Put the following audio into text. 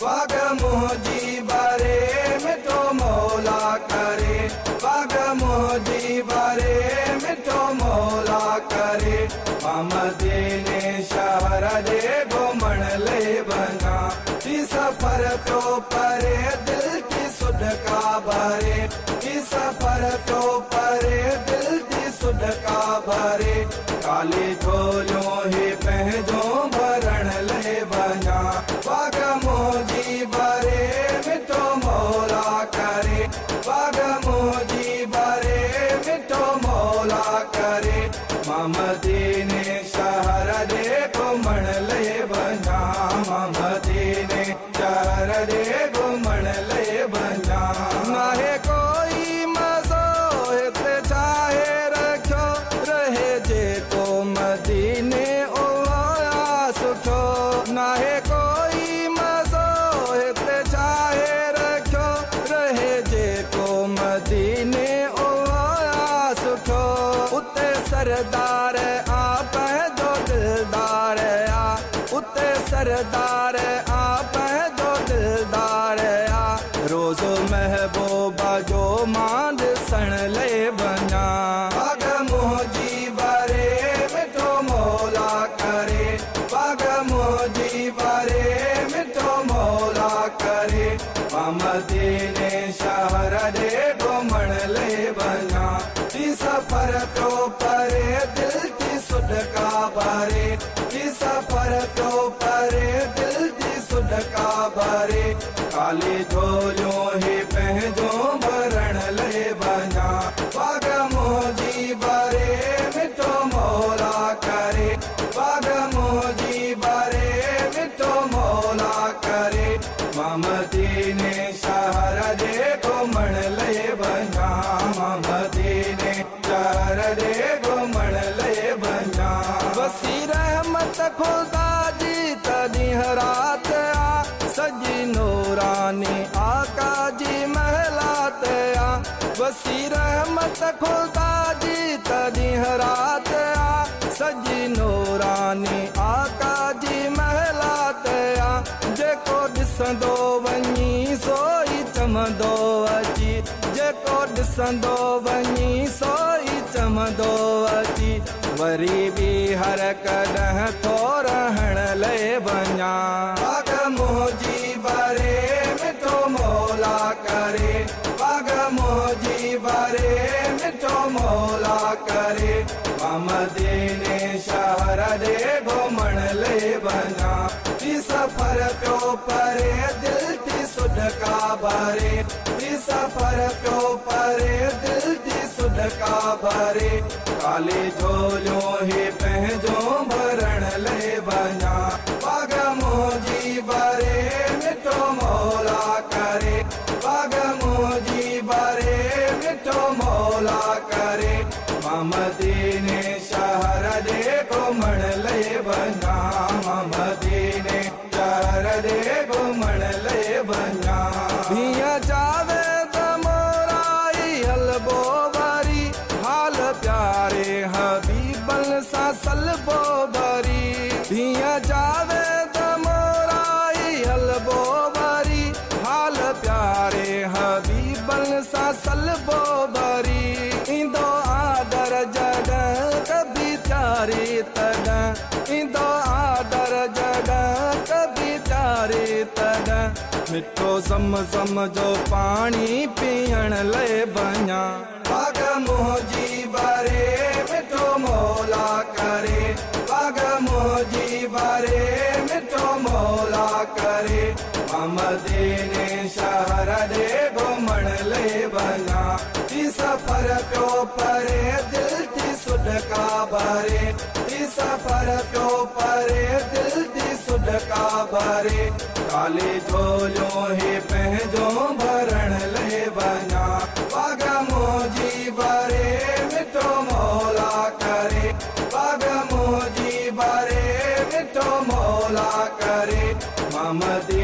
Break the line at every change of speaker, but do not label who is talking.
बाग मोजी बारे मिठो मौला करे, बाग मोजी बारे मिठो मौला करे। मदीने शहर दे घुमण ले वञा, ही सफर तो परे दिल की सुध का भरे, ही सफर तो परे दिल की सुध का भरे। काली झोलियों ही पंहिंजो भरण ले वञा, बाग मोजी बारे मिठो मौला करे, बाग मोजी बारे मिठो मौला करे। मदीने शहर दे घुमण ले वञा, मदीने शहर दे घुमण ले वञा। नाहे कोई मज़ो हिते चाहे रखियो, रहे जेको मदीने ओया सुठो। नाहे कोई मज़ो हिते चाहे रखियो, रहे जेको मदीने ओया सुठो। उते सरदार आ पंहिंजो दिलदार आ, उते सरदार आ पंहिंजो दिलदार आ। रोज़ महबूबा जो मां ॾिसण ले वञा, बाग मोजी बारे मिठो मौला करे, बाग मोजी बारे मिठो मौला करे। मदीने शहर दे घुमण ले वञा, ही सफर तो परे दिल की सुध का भरे, ही सफर तो परे दिल की सुध का भरे। काली झोलियों ही पंहिंजो भरण ले वञा, बाग मोजी बारे मिठो मौला करे, बाग मोजी बारे मिठो मौला करे। मदीने शहर दे घुमण ले वञा, मदीने शहर दे घुमण ले वञा। वसी रहमत खुदा जी तॾहिं रात आ, सजी नूरानी आका जी महलात आ। वसी रहमत खुदा जी तॾहिं रात आ, सजी नूरानी आका जी महलात आ। जेको ॾिसंदो वञी सोई चमंदो अची, जेको ॾिसंदो वञी सोई चमंदो अची। वरी बि हर कॾहिं थो रहण ले वञा, बाग मोजी बारे मिठो मौला करे, बाग मोजी बारे मिठो मौला करे। मदीने शहर दे घुमण ले वञा, ही सफर तो परे दिल की सुध का भरे, ही सफर तो परे दिल की सुध का भरे। काली झोलियों ही पंहिंजो भरण ले वञा, बाग मोजी बारे मिठो मौला करे, बाग मोजी बारे मिठो मौला करे। मदीने शहर दे घुमण ले वञा, मदीने शहर दे घुमण ले वञा। हीअं जावेद मोराई हलबो वरी, हाल प्यारे हबीबन सां सलबो वरी। हीअं जावेद मोराई हलबो वरी, हाल प्यारे हबीबन सां सलबो वरी। ईंदो आदर जॾहिं कभी प्यारी तॾहिं, ईंदो आदर जॾहिं कभी प्यारी तॾहिं। मिठो ज़मज़म जो पाणी पीअण ले वञा, बाग मोजी बारे मिठो मौला करे, बाग मोजी बारे मिठो मौला करे। मदीने शहर दे घुमण ले वञा, ही सफर तो परे दिल की सुध का भरे, ही सफर तो परे दिल की सुध का भरे। काली झोलियों ही पंहिंजो भरण ले वञा, बाग मोजी बारे मिठो मौला करे, बाग मोजी बारे मिठो मौला करे। मदीने